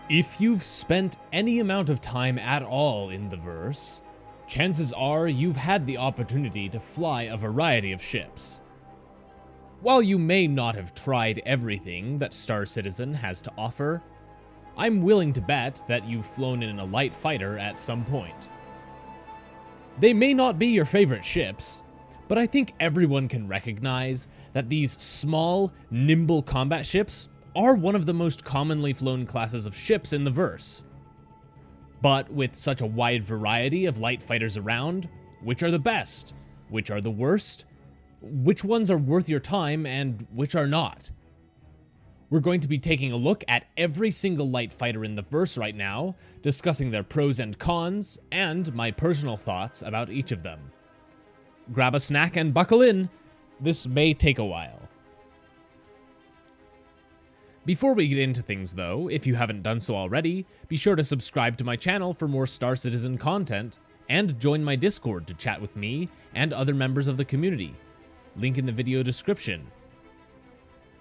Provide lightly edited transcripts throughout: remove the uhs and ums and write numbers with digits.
If you've spent any amount of time at all in the verse, chances are you've had the opportunity to fly a variety of ships. While you may not have tried everything that Star Citizen has to offer, I'm willing to bet that you've flown in a light fighter at some point. They may not be your favorite ships, but I think everyone can recognize that these small, nimble combat ships are one of the most commonly flown classes of ships in the verse. But with such a wide variety of light fighters around, which are the best? Which are the worst? Which ones are worth your time and which are not? We're going to be taking a look at every single light fighter in the verse right now, discussing their pros and cons, and my personal thoughts about each of them. Grab a snack and buckle in. This may take a while. Before we get into things though, if you haven't done so already, be sure to subscribe to my channel for more Star Citizen content, and join my Discord to chat with me and other members of the community. Link in the video description.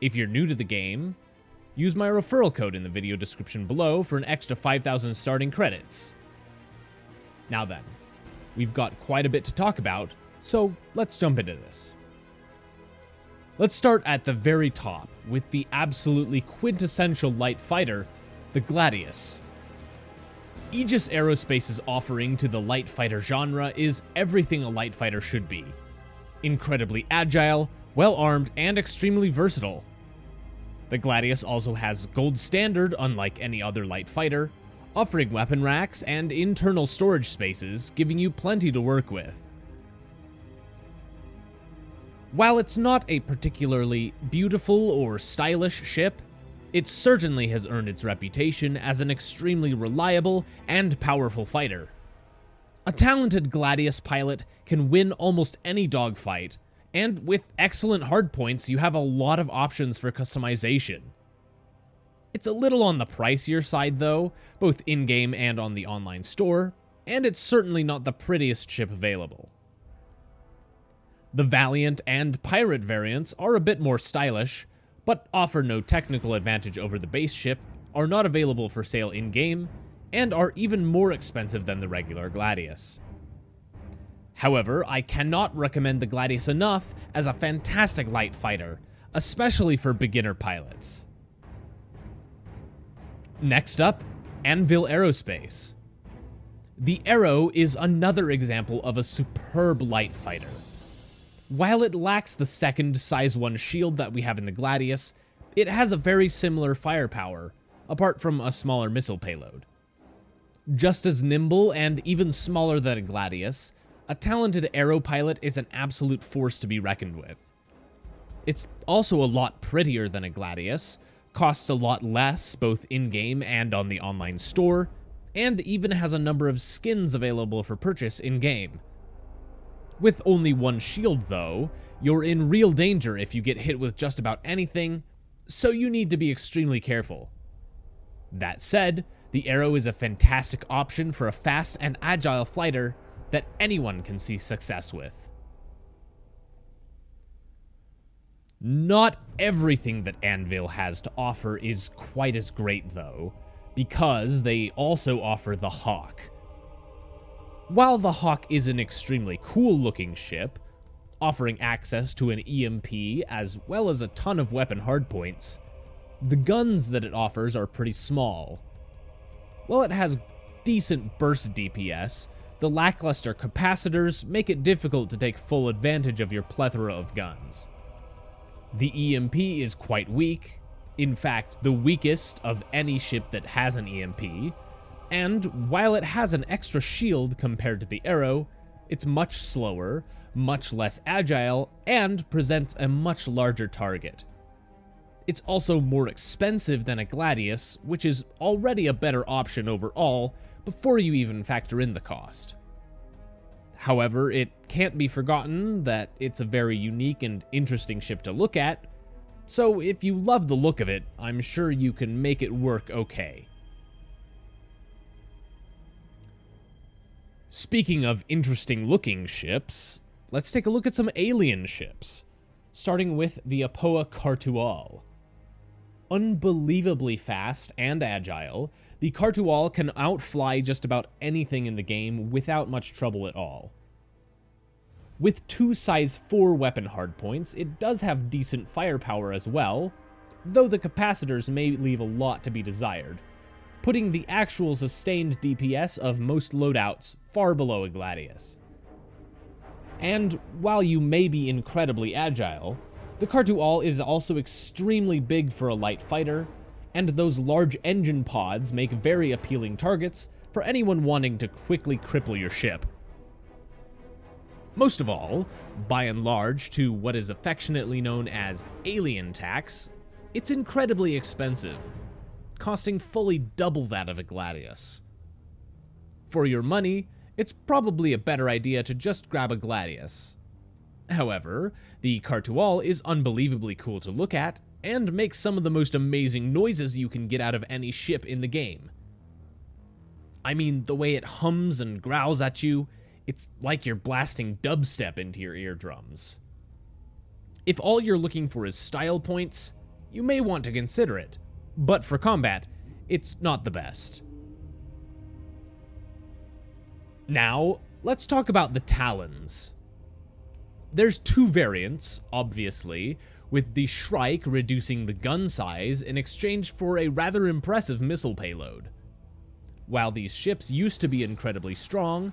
If you're new to the game, use my referral code in the video description below for an extra 5,000 starting credits. Now then, we've got quite a bit to talk about, so let's jump into this. Let's start at the very top with the absolutely quintessential light fighter, the Gladius. Aegis Aerospace's offering to the light fighter genre is everything a light fighter should be. Incredibly agile, well-armed, and extremely versatile. The Gladius also has gold standard unlike any other light fighter, offering weapon racks and internal storage spaces, giving you plenty to work with. While it's not a particularly beautiful or stylish ship, it certainly has earned its reputation as an extremely reliable and powerful fighter. A talented Gladius pilot can win almost any dogfight, and with excellent hardpoints, you have a lot of options for customization. It's a little on the pricier side though, both in-game and on the online store, and it's certainly not the prettiest ship available. The Valiant and Pirate variants are a bit more stylish, but offer no technical advantage over the base ship, are not available for sale in-game, and are even more expensive than the regular Gladius. However, I cannot recommend the Gladius enough as a fantastic light fighter, especially for beginner pilots. Next up, Anvil Aerospace. The Arrow is another example of a superb light fighter. While it lacks the second size 1 shield that we have in the Gladius, it has a very similar firepower, apart from a smaller missile payload. Just as nimble and even smaller than a Gladius, a talented Arrow pilot is an absolute force to be reckoned with. It's also a lot prettier than a Gladius, costs a lot less both in-game and on the online store, and even has a number of skins available for purchase in-game. With only 1 shield though, you're in real danger if you get hit with just about anything, so you need to be extremely careful. That said, the Arrow is a fantastic option for a fast and agile fighter that anyone can see success with. Not everything that Anvil has to offer is quite as great though, because they also offer the Hawk. While the Hawk is an extremely cool looking ship, offering access to an EMP as well as a ton of weapon hardpoints, the guns that it offers are pretty small. While it has decent burst DPS, the lackluster capacitors make it difficult to take full advantage of your plethora of guns. The EMP is quite weak, in fact the weakest of any ship that has an EMP, and while it has an extra shield compared to the Arrow, it's much slower, much less agile, and presents a much larger target. It's also more expensive than a Gladius, which is already a better option overall before you even factor in the cost. However, it can't be forgotten that it's a very unique and interesting ship to look at, so if you love the look of it, I'm sure you can make it work okay. Speaking of interesting looking ships, let's take a look at some alien ships, starting with the Aopoa Khartu-Al. Unbelievably fast and agile, the Khartu-Al can outfly just about anything in the game without much trouble at all. With 2 size 4 weapon hardpoints, it does have decent firepower as well, though the capacitors may leave a lot to be desired, putting the actual sustained DPS of most loadouts far below a Gladius. And while you may be incredibly agile, the Khartu-Al is also extremely big for a light fighter, and those large engine pods make very appealing targets for anyone wanting to quickly cripple your ship. Most of all, by and large, to what is affectionately known as alien tax, it's incredibly expensive, costing fully double that of a Gladius. For your money, it's probably a better idea to just grab a Gladius. However, the Khartu-Al is unbelievably cool to look at, and makes some of the most amazing noises you can get out of any ship in the game. I mean, the way it hums and growls at you, it's like you're blasting dubstep into your eardrums. If all you're looking for is style points, you may want to consider it, but for combat, it's not the best. Now, let's talk about the Talons. There's 2 variants, obviously, with the Shrike reducing the gun size in exchange for a rather impressive missile payload. While these ships used to be incredibly strong,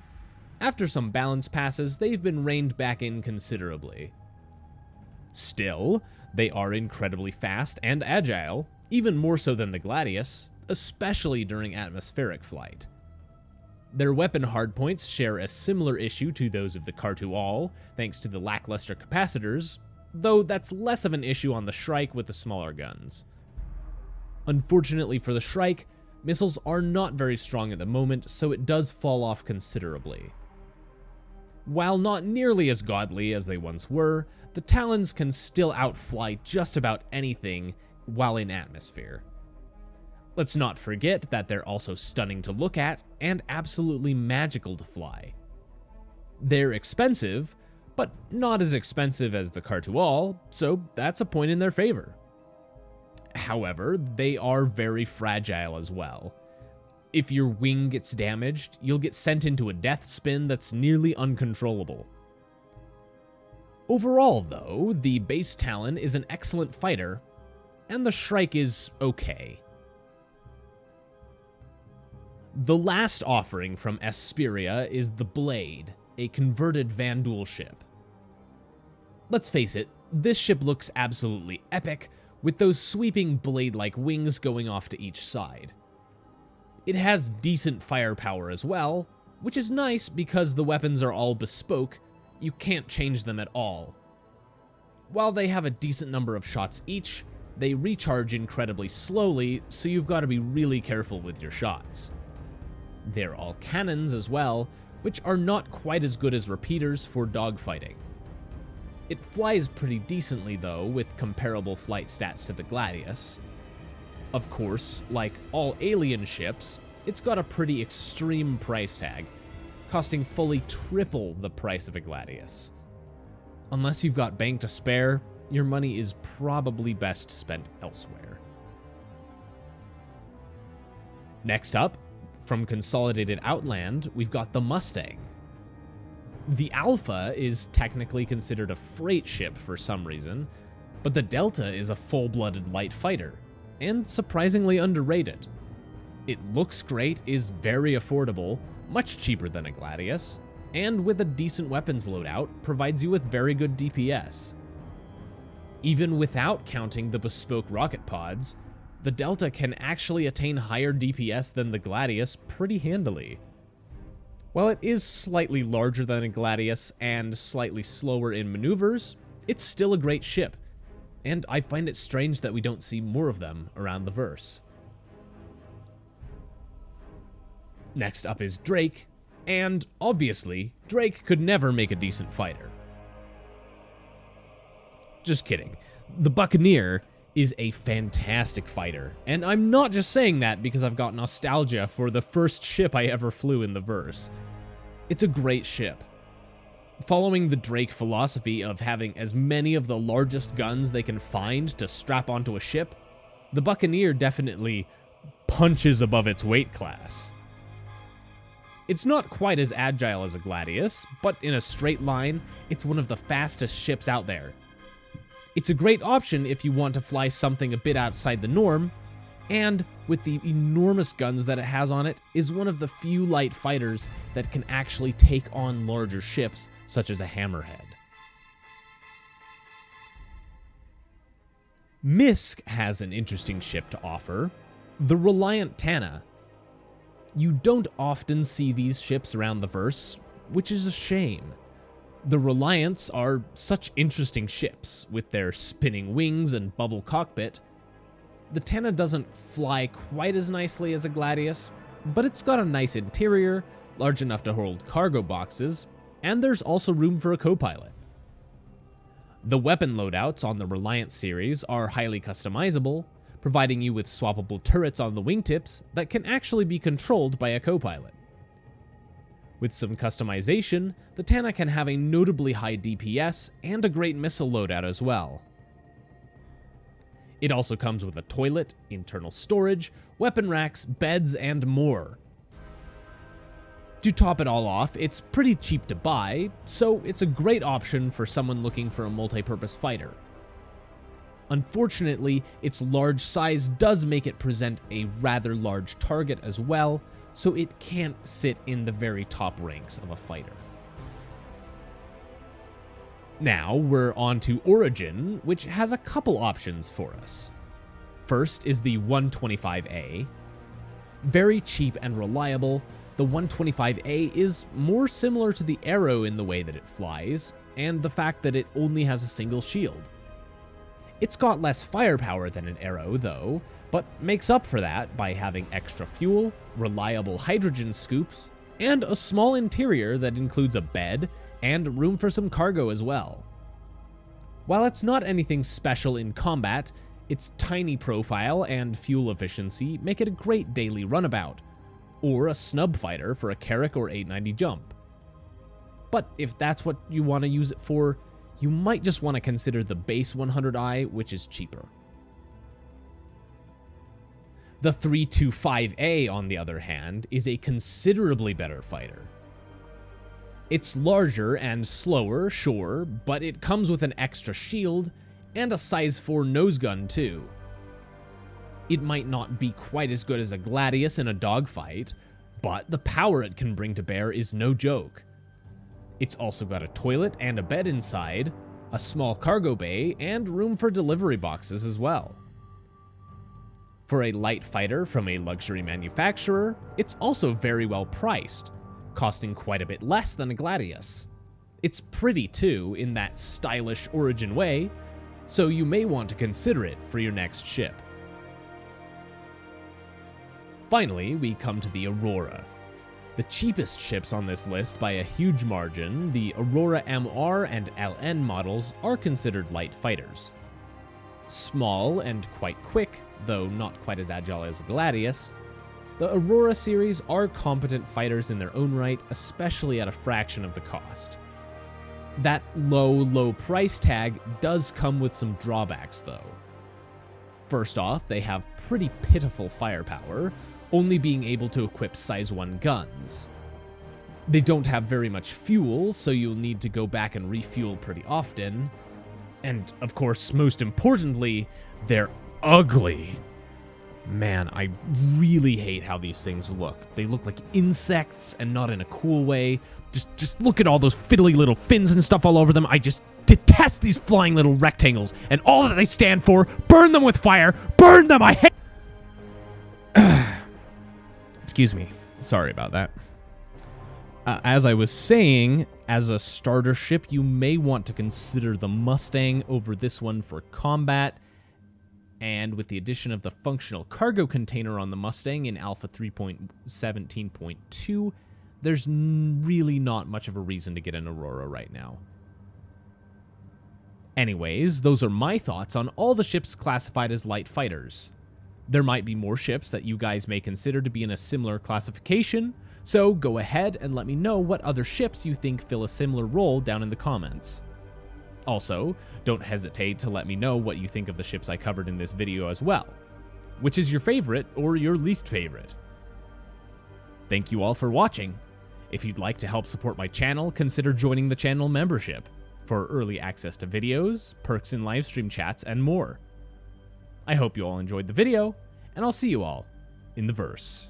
after some balance passes, they've been reined back in considerably. Still, they are incredibly fast and agile, even more so than the Gladius, especially during atmospheric flight. Their weapon hardpoints share a similar issue to those of the Khartu-Al, thanks to the lackluster capacitors, though that's less of an issue on the Shrike with the smaller guns. Unfortunately for the Shrike, missiles are not very strong at the moment, so it does fall off considerably. While not nearly as godly as they once were, the Talons can still outfly just about anything while in atmosphere. Let's not forget that they're also stunning to look at and absolutely magical to fly. They're expensive, but not as expensive as the Khartu-Al, so that's a point in their favor. However, they are very fragile as well. If your wing gets damaged, you'll get sent into a death spin that's nearly uncontrollable. Overall, though, the base Talon is an excellent fighter, and the Shrike is okay. The last offering from Esperia is the Blade, a converted Vanduul ship. Let's face it, this ship looks absolutely epic, with those sweeping blade-like wings going off to each side. It has decent firepower as well, which is nice because the weapons are all bespoke, you can't change them at all. While they have a decent number of shots each, they recharge incredibly slowly, so you've got to be really careful with your shots. They're all cannons as well, which are not quite as good as repeaters for dogfighting. It flies pretty decently though, with comparable flight stats to the Gladius. Of course, like all alien ships, it's got a pretty extreme price tag, costing fully triple the price of a Gladius. Unless you've got bank to spare, your money is probably best spent elsewhere. Next up, from Consolidated Outland, we've got the Mustang. The Alpha is technically considered a freight ship for some reason, but the Delta is a full-blooded light fighter, and surprisingly underrated. It looks great, is very affordable, much cheaper than a Gladius, and with a decent weapons loadout, provides you with very good DPS. Even without counting the bespoke rocket pods, the Delta can actually attain higher DPS than the Gladius pretty handily. While it is slightly larger than a Gladius and slightly slower in maneuvers, it's still a great ship, and I find it strange that we don't see more of them around the verse. Next up is Drake, and obviously, Drake could never make a decent fighter. Just kidding. The Buccaneer is a fantastic fighter, and I'm not just saying that because I've got nostalgia for the first ship I ever flew in the verse. It's a great ship. Following the Drake philosophy of having as many of the largest guns they can find to strap onto a ship, the Buccaneer definitely punches above its weight class. It's not quite as agile as a Gladius, but in a straight line, it's one of the fastest ships out there. It's a great option if you want to fly something a bit outside the norm, and with the enormous guns that it has on it, is one of the few light fighters that can actually take on larger ships, such as a Hammerhead. MISC has an interesting ship to offer, the Reliant Tana. You don't often see these ships around the verse, which is a shame. The Reliants are such interesting ships, with their spinning wings and bubble cockpit. The Tana doesn't fly quite as nicely as a Gladius, but it's got a nice interior, large enough to hold cargo boxes, and there's also room for a co-pilot. The weapon loadouts on the Reliant series are highly customizable, providing you with swappable turrets on the wingtips that can actually be controlled by a co-pilot. With some customization, the Tana can have a notably high DPS and a great missile loadout as well. It also comes with a toilet, internal storage, weapon racks, beds, and more. To top it all off, it's pretty cheap to buy, so it's a great option for someone looking for a multi-purpose fighter. Unfortunately, its large size does make it present a rather large target as well, so it can't sit in the very top ranks of a fighter. Now we're on to Origin, which has a couple options for us. First is the 125A. Very cheap and reliable, the 125A is more similar to the Arrow in the way that it flies, and the fact that it only has a single shield. It's got less firepower than an Arrow, though, but makes up for that by having extra fuel, reliable hydrogen scoops, and a small interior that includes a bed and room for some cargo as well. While it's not anything special in combat, its tiny profile and fuel efficiency make it a great daily runabout, or a snub fighter for a Carrack or 890 jump. But if that's what you want to use it for, you might just want to consider the base 100i, which is cheaper. The 325A, on the other hand, is a considerably better fighter. It's larger and slower, sure, but it comes with an extra shield and a size 4 nose gun too. It might not be quite as good as a Gladius in a dogfight, but the power it can bring to bear is no joke. It's also got a toilet and a bed inside, a small cargo bay, and room for delivery boxes as well. For a light fighter from a luxury manufacturer, it's also very well priced, costing quite a bit less than a Gladius. It's pretty too, in that stylish Origin way, so you may want to consider it for your next ship. Finally, we come to the Aurora. The cheapest ships on this list by a huge margin, the Aurora MR and LN models are considered light fighters. Small and quite quick, though not quite as agile as a Gladius, the Aurora series are competent fighters in their own right, especially at a fraction of the cost. That low price tag does come with some drawbacks though. First off, they have pretty pitiful firepower, only being able to equip size 1 guns. They don't have very much fuel, so you'll need to go back and refuel pretty often. And of course, most importantly, they're ugly. Man, I really hate how these things look. They look like insects and not in a cool way. Just look at all those fiddly little fins and stuff all over them. I just detest these flying little rectangles and all that they stand for. Burn them with fire. Burn them. I hate... Excuse me. Sorry about that. As I was saying, as a starter ship, you may want to consider the Mustang over this one for combat. And with the addition of the functional cargo container on the Mustang in Alpha 3.17.2, there's really not much of a reason to get an Aurora right now. Anyways, those are my thoughts on all the ships classified as light fighters. There might be more ships that you guys may consider to be in a similar classification, so go ahead and let me know what other ships you think fill a similar role down in the comments. Also, don't hesitate to let me know what you think of the ships I covered in this video as well. which is your favorite or your least favorite. Thank you all for watching. If you'd like to help support my channel, consider joining the channel membership for early access to videos, perks in live stream chats, and more. I hope you all enjoyed the video, and I'll see you all in the verse.